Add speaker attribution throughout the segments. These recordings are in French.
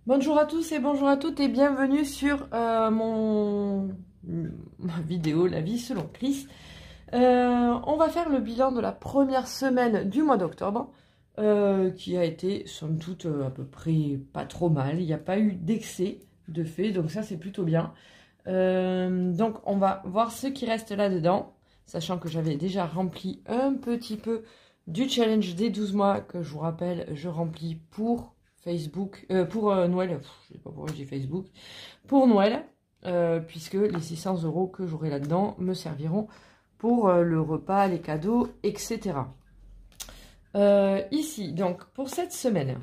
Speaker 1: Bonjour à tous et bonjour à toutes et bienvenue sur ma vidéo La vie selon Chris. On va faire le bilan de la première semaine du mois d'octobre qui a été somme toute à peu près pas trop mal. Il n'y a pas eu d'excès de fait, donc ça c'est plutôt bien. Donc on va voir ce qui reste là-dedans, sachant que j'avais déjà rempli un petit peu du challenge des 12 mois que je vous rappelle, je remplis pour Facebook, pour Noël, je sais pas pourquoi j'ai Facebook, pour Noël, puisque les 600 € que j'aurai là-dedans me serviront pour le repas, les cadeaux, etc. Ici, donc, pour cette semaine,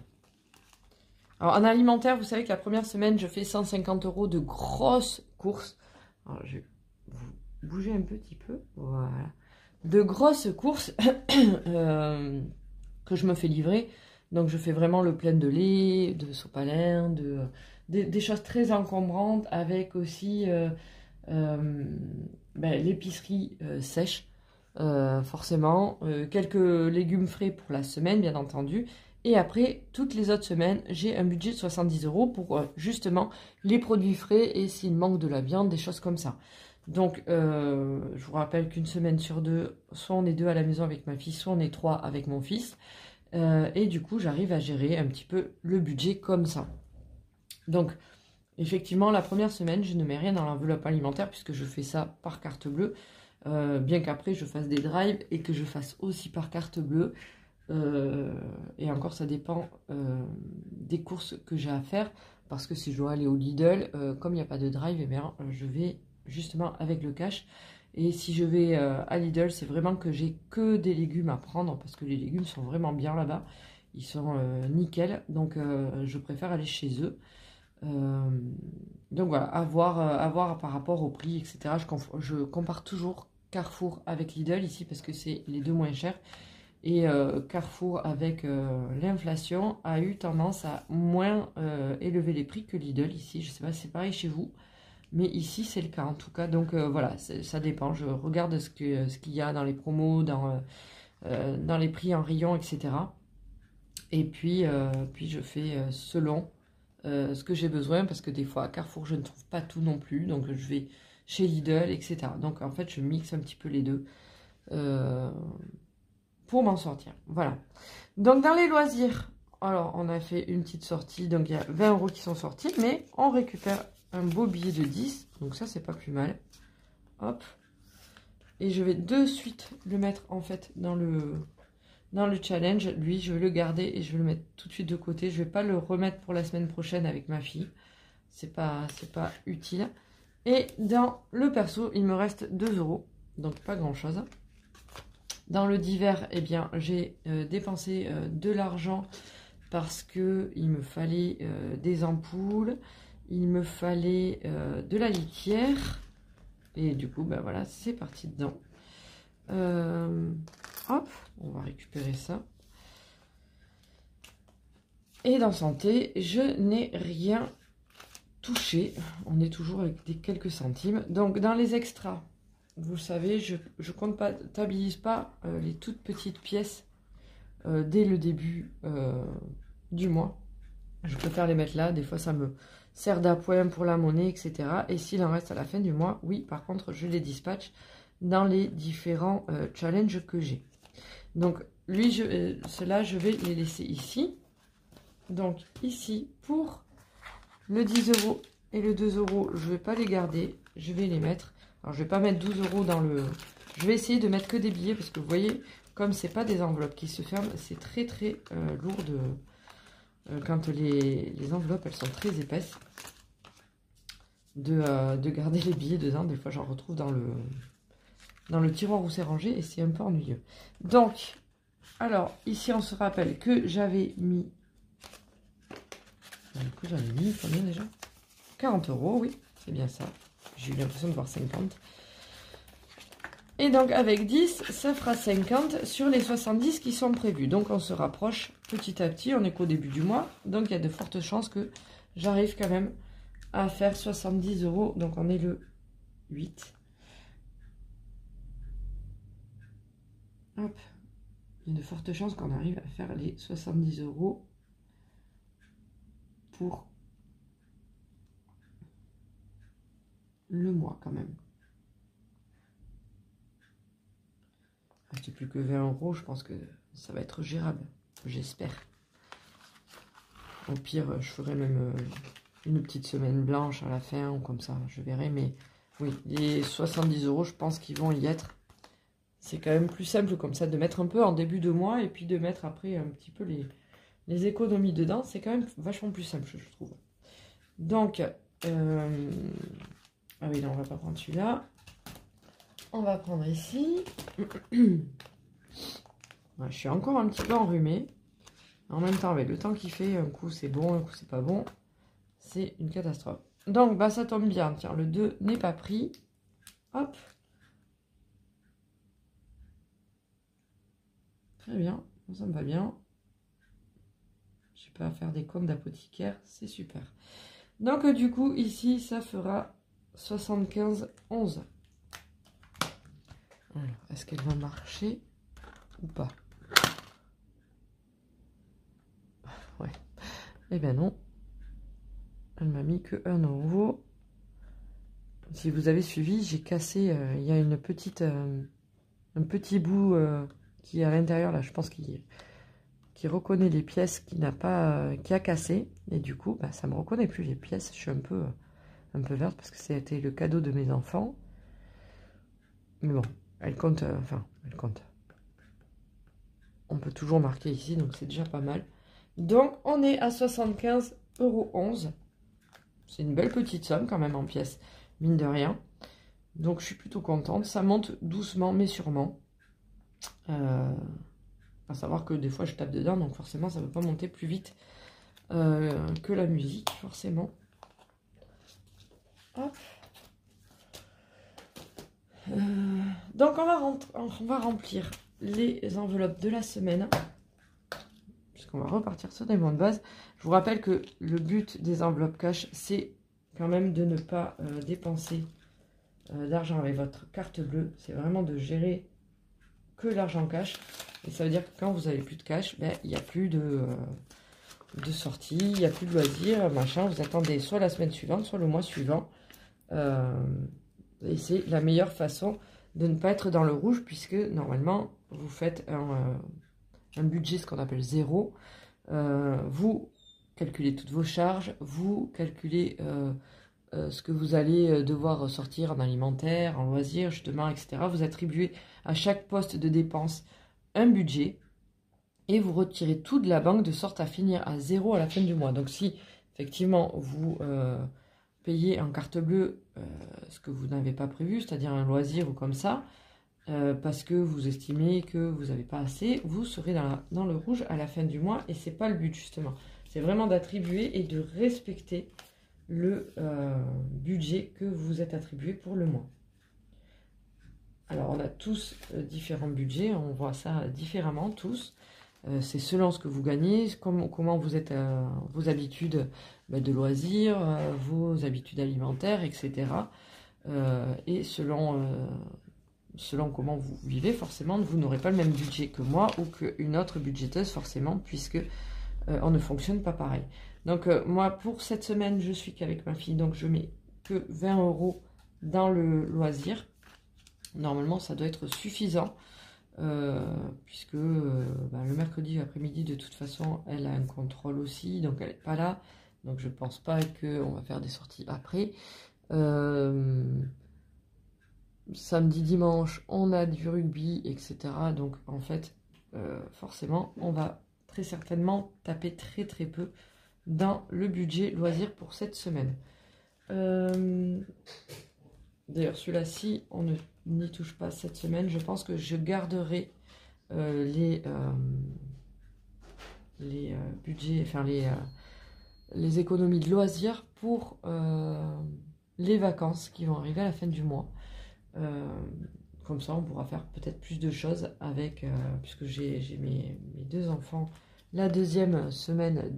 Speaker 1: alors en alimentaire, vous savez que la première semaine, je fais 150 € de grosses courses. Alors, je vais vous bouger un petit peu, voilà. De grosses courses que je me fais livrer. Donc je fais vraiment le plein de lait, de sopalin, des choses très encombrantes avec aussi l'épicerie sèche, forcément. Quelques légumes frais pour la semaine, bien entendu. Et après, toutes les autres semaines, j'ai un budget de 70 € pour justement les produits frais et s'il manque de la viande, des choses comme ça. Donc, je vous rappelle qu'une semaine sur deux, soit on est deux à la maison avec ma fille, soit on est trois avec mon fils. Et du coup, j'arrive à gérer un petit peu le budget comme ça. Donc, effectivement, la première semaine, je ne mets rien dans l'enveloppe alimentaire puisque je fais ça par carte bleue. Bien qu'après, je fasse des drives et que je fasse aussi par carte bleue. Et encore, ça dépend des courses que j'ai à faire. Parce que si je dois aller au Lidl, comme il n'y a pas de drive, eh bien, je vais justement avec le cash. Et si je vais à Lidl, c'est vraiment que j'ai que des légumes à prendre parce que les légumes sont vraiment bien là-bas. Ils sont nickel, donc je préfère aller chez eux. Donc voilà, à voir par rapport au prix, etc. Je compare toujours Carrefour avec Lidl ici parce que c'est les deux moins chers. Et Carrefour, avec l'inflation, a eu tendance à moins élever les prix que Lidl ici. Je sais pas si c'est pareil chez vous. Mais ici, c'est le cas en tout cas. Donc voilà, ça dépend. Je regarde ce qu'il y a dans les promos, dans les prix en rayon, etc. Et puis je fais selon ce que j'ai besoin. Parce que des fois, à Carrefour, je ne trouve pas tout non plus. Donc je vais chez Lidl, etc. Donc en fait, je mixe un petit peu les deux pour m'en sortir. Voilà. Donc dans les loisirs, alors on a fait une petite sortie. Donc il y a 20 € qui sont sortis. Mais on récupère un beau billet de 10, donc ça c'est pas plus mal. Hop, et je vais de suite le mettre en fait dans le challenge. Lui je vais le garder et je vais le mettre tout de suite de côté. Je vais pas le remettre pour la semaine prochaine avec ma fille, c'est pas utile. Et dans le perso il me reste 2 €, donc pas grand chose. Dans le divers, eh bien j'ai dépensé de l'argent parce que il me fallait des ampoules. Il me fallait de la litière. Et du coup, ben voilà, c'est parti dedans. Hop, on va récupérer ça. Et dans santé, je n'ai rien touché. On est toujours avec des quelques centimes. Donc, dans les extras, vous le savez, je ne comptabilise pas les toutes petites pièces dès le début du mois. Je préfère les mettre là. Des fois, ça me sert d'appoint pour la monnaie, etc. Et s'il en reste à la fin du mois, oui, par contre, je les dispatche dans les différents challenges que j'ai. Donc, ceux-là, je vais les laisser ici. Donc, ici, pour le 10 € et le 2 €, je ne vais pas les garder. Je vais les mettre. Alors, je ne vais pas mettre 12 € dans le... Je vais essayer de mettre que des billets parce que vous voyez, comme ce n'est pas des enveloppes qui se ferment, c'est très, très lourd de... quand les enveloppes elles sont très épaisses, de garder les billets dedans. Des fois j'en retrouve dans le tiroir où c'est rangé et c'est un peu ennuyeux. Donc alors ici on se rappelle que j'avais mis combien déjà, 40 €, oui c'est bien ça, j'ai eu l'impression de voir 50. Et donc avec 10, ça fera 50 sur les 70 qui sont prévus. Donc on se rapproche petit à petit, on est qu'au début du mois. Donc il y a de fortes chances que j'arrive quand même à faire 70 €. Donc on est le 8. Hop. Il y a de fortes chances qu'on arrive à faire les 70 € pour le mois quand même. Il ne reste plus que 20 €, je pense que ça va être gérable, j'espère. Au pire, je ferai même une petite semaine blanche à la fin, ou comme ça, je verrai. Mais oui, les 70 €, je pense qu'ils vont y être. C'est quand même plus simple comme ça, de mettre un peu en début de mois, et puis de mettre après un petit peu les économies dedans. C'est quand même vachement plus simple, je trouve. Donc, ah oui, non, on va pas prendre celui-là. On va prendre ici. Ouais, je suis encore un petit peu enrhumée. En même temps, avec le temps qu'il fait, un coup c'est bon, un coup c'est pas bon. C'est une catastrophe. Donc, bah ça tombe bien. Tiens, le 2 n'est pas pris. Hop. Très bien. Ça me va bien. Je n'ai pas à faire des comptes d'apothicaire. C'est super. Donc, du coup, ici, ça fera 75,11. Alors, est-ce qu'elle va marcher ou pas? Ouais. Eh bien non. Elle m'a mis que 1 €. Si vous avez suivi, j'ai cassé, il y a une petite, un petit bout qui est à l'intérieur, là, je pense qui reconnaît les pièces qui a cassé. Et du coup, bah, ça ne me reconnaît plus les pièces. Je suis un peu verte parce que c'était le cadeau de mes enfants. Mais bon, elle compte, enfin, elle compte. On peut toujours marquer ici, donc c'est déjà pas mal. Donc, on est à 75,11 €. C'est une belle petite somme quand même en pièces, mine de rien. Donc, je suis plutôt contente. Ça monte doucement, mais sûrement. À savoir que des fois, je tape dedans, donc forcément, ça ne peut pas monter plus vite que la musique, forcément. Hop. Donc, on va remplir les enveloppes de la semaine. Puisqu'on va repartir sur des mots de base. Je vous rappelle que le but des enveloppes cash, c'est quand même de ne pas dépenser d'argent avec votre carte bleue. C'est vraiment de gérer que l'argent cash. Et ça veut dire que quand vous n'avez plus de cash, ben, il n'y a plus de sortie, il n'y a plus de loisirs, machin. Vous attendez soit la semaine suivante, soit le mois suivant. Et c'est la meilleure façon de ne pas être dans le rouge, puisque normalement, vous faites un budget, ce qu'on appelle zéro. Vous calculez toutes vos charges, vous calculez ce que vous allez devoir sortir en alimentaire, en loisirs, justement, etc. Vous attribuez à chaque poste de dépense un budget et vous retirez tout de la banque de sorte à finir à zéro à la fin du mois. Donc si effectivement vous payez en carte bleue ce que vous n'avez pas prévu, c'est-à-dire un loisir ou comme ça, parce que vous estimez que vous n'avez pas assez, vous serez dans le rouge à la fin du mois et c'est pas le but justement. C'est vraiment d'attribuer et de respecter le budget que vous êtes attribué pour le mois. Alors on a tous différents budgets, on voit ça différemment tous. C'est selon ce que vous gagnez, comment vous êtes, vos habitudes de loisirs, vos habitudes alimentaires, etc. Et selon comment vous vivez, forcément, vous n'aurez pas le même budget que moi ou qu'une autre budgéteuse, forcément, puisque on ne fonctionne pas pareil. Donc, moi, pour cette semaine, je suis qu'avec ma fille, donc je mets que 20 € dans le loisir. Normalement, ça doit être suffisant, puisque le mercredi après-midi, de toute façon, elle a un contrôle aussi, donc elle n'est pas là. Donc, je ne pense pas qu'on va faire des sorties après. Samedi, dimanche, on a du rugby, etc. Donc, en fait, forcément, on va très certainement taper très très peu dans le budget loisir pour cette semaine. D'ailleurs, celui-là-ci, on n'y touche pas cette semaine. Je pense que je garderai les budgets, enfin les économies de loisirs pour les vacances qui vont arriver à la fin du mois. Comme ça, on pourra faire peut-être plus de choses avec, puisque j'ai mes deux enfants la deuxième semaine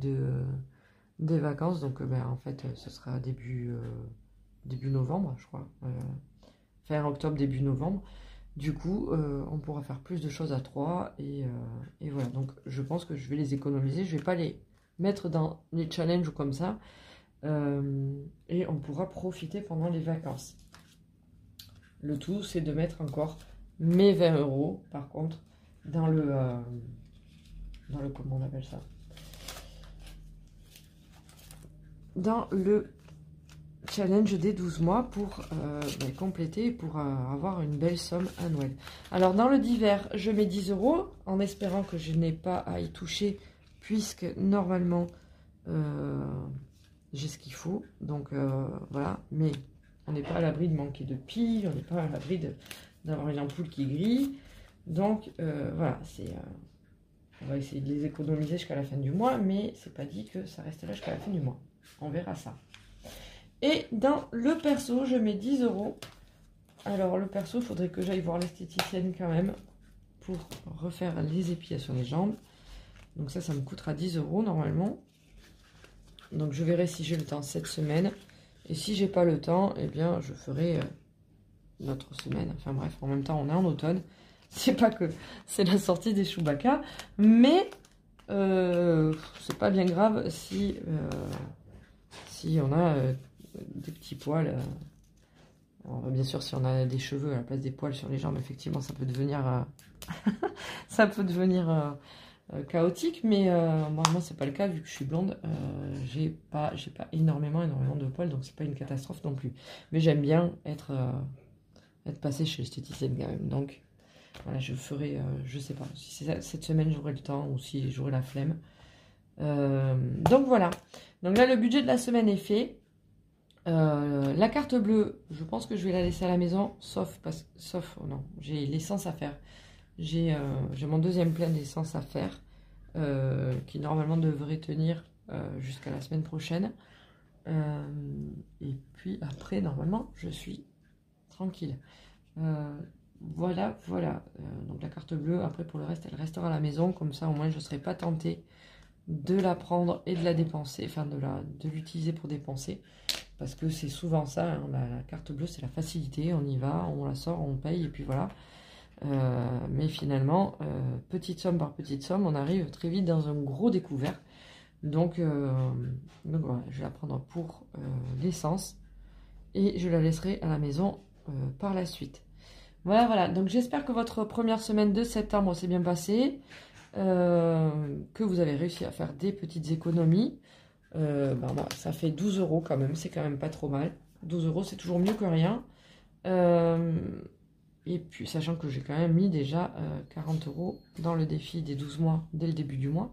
Speaker 1: des vacances. Donc, en fait, ce sera début novembre, je crois. Fin octobre, début novembre. Du coup, on pourra faire plus de choses à trois. Et voilà, donc je pense que je vais les économiser. Je ne vais pas les mettre dans les challenges ou comme ça. et on pourra profiter pendant les vacances. Le tout, c'est de mettre encore mes 20 € par contre dans le comment on appelle ça, dans le challenge des 12 mois pour compléter, pour avoir une belle somme à Noël. Alors dans le divers, je mets 10 € en espérant que je n'ai pas à y toucher, puisque normalement j'ai ce qu'il faut. Donc voilà, mais on n'est pas à l'abri de manquer de piles, on n'est pas à l'abri d'avoir une ampoule qui grille. Donc voilà, on va essayer de les économiser jusqu'à la fin du mois, mais c'est pas dit que ça reste là jusqu'à la fin du mois. On verra ça. Et dans le perso, je mets 10 €. Alors le perso, il faudrait que j'aille voir l'esthéticienne quand même pour refaire les épilations des jambes. Donc ça me coûtera 10 € normalement. Donc je verrai si j'ai le temps cette semaine. Et si j'ai pas le temps, eh bien je ferai notre semaine. Enfin bref, en même temps on est en automne. C'est pas que c'est la sortie des Chewbacca, mais c'est pas bien grave si on a des petits poils. Alors, bien sûr, si on a des cheveux à la place des poils sur les jambes, effectivement, ça peut devenir chaotique. Mais moi, c'est pas le cas vu que je suis blonde. J'ai pas énormément de poils, donc c'est pas une catastrophe non plus. Mais j'aime bien être passée chez l'esthéticienne quand même. Donc voilà, je ferai, je sais pas si cette semaine j'aurai le temps ou si j'aurai la flemme. Donc voilà. Donc là, le budget de la semaine est fait. La carte bleue, je pense que je vais la laisser à la maison, sauf oh non, j'ai l'essence à faire. J'ai mon deuxième plein d'essence à faire, qui normalement devrait tenir jusqu'à la semaine prochaine. Et puis après, normalement, je suis tranquille. Voilà. Donc la carte bleue, après pour le reste, elle restera à la maison. Comme ça, au moins, je ne serai pas tentée de la prendre et de la dépenser, enfin de l'utiliser pour dépenser. Parce que c'est souvent ça, hein, la carte bleue, c'est la facilité. On y va, on la sort, on paye, et puis voilà. Mais finalement, petite somme par petite somme, on arrive très vite dans un gros découvert. Donc voilà, je vais la prendre pour l'essence. Et je la laisserai à la maison par la suite. Voilà. Donc j'espère que votre première semaine de septembre s'est bien passée. Que vous avez réussi à faire des petites économies. Ça fait 12 € quand même, c'est quand même pas trop mal. 12 € c'est toujours mieux que rien. Et puis sachant que j'ai quand même mis déjà 40 € dans le défi des 12 mois dès le début du mois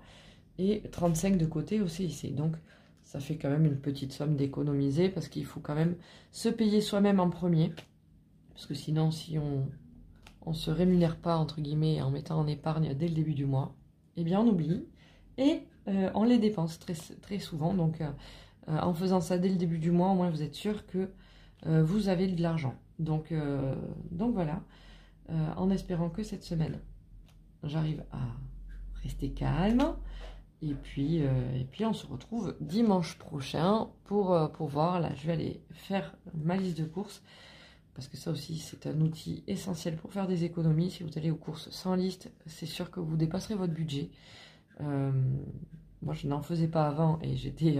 Speaker 1: et 35 de côté au CIC. Donc ça fait quand même une petite somme d'économiser parce qu'il faut quand même se payer soi-même en premier. Parce que sinon, si on se rémunère pas entre guillemets en mettant en épargne dès le début du mois, eh bien on oublie et on les dépense très, très souvent. Donc en faisant ça dès le début du mois, au moins vous êtes sûr que vous avez de l'argent. Donc voilà, en espérant que cette semaine j'arrive à rester calme. Et puis on se retrouve dimanche prochain pour voir. Là, je vais aller faire ma liste de courses. Parce que ça aussi, c'est un outil essentiel pour faire des économies. Si vous allez aux courses sans liste, c'est sûr que vous dépasserez votre budget. Moi, je n'en faisais pas avant et j'étais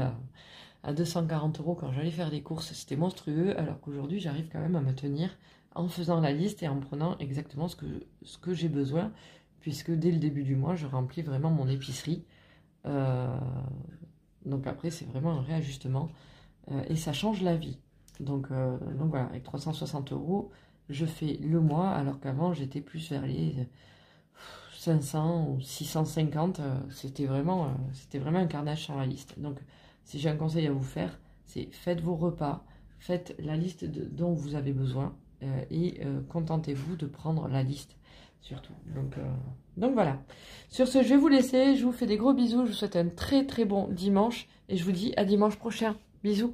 Speaker 1: à 240 € quand j'allais faire des courses. C'était monstrueux, alors qu'aujourd'hui, j'arrive quand même à me tenir en faisant la liste et en prenant exactement ce que j'ai besoin. Puisque dès le début du mois, je remplis vraiment mon épicerie. Donc après, c'est vraiment un réajustement et ça change la vie. Donc voilà, avec 360 €, je fais le mois, alors qu'avant j'étais plus vers les 500 ou 650. C'était vraiment un carnage sur la liste. Donc si j'ai un conseil à vous faire, c'est faites vos repas, faites la liste dont vous avez besoin et contentez-vous de prendre la liste surtout. Donc voilà. Sur ce, je vais vous laisser, je vous fais des gros bisous, je vous souhaite un très très bon dimanche et je vous dis à dimanche prochain. Bisous.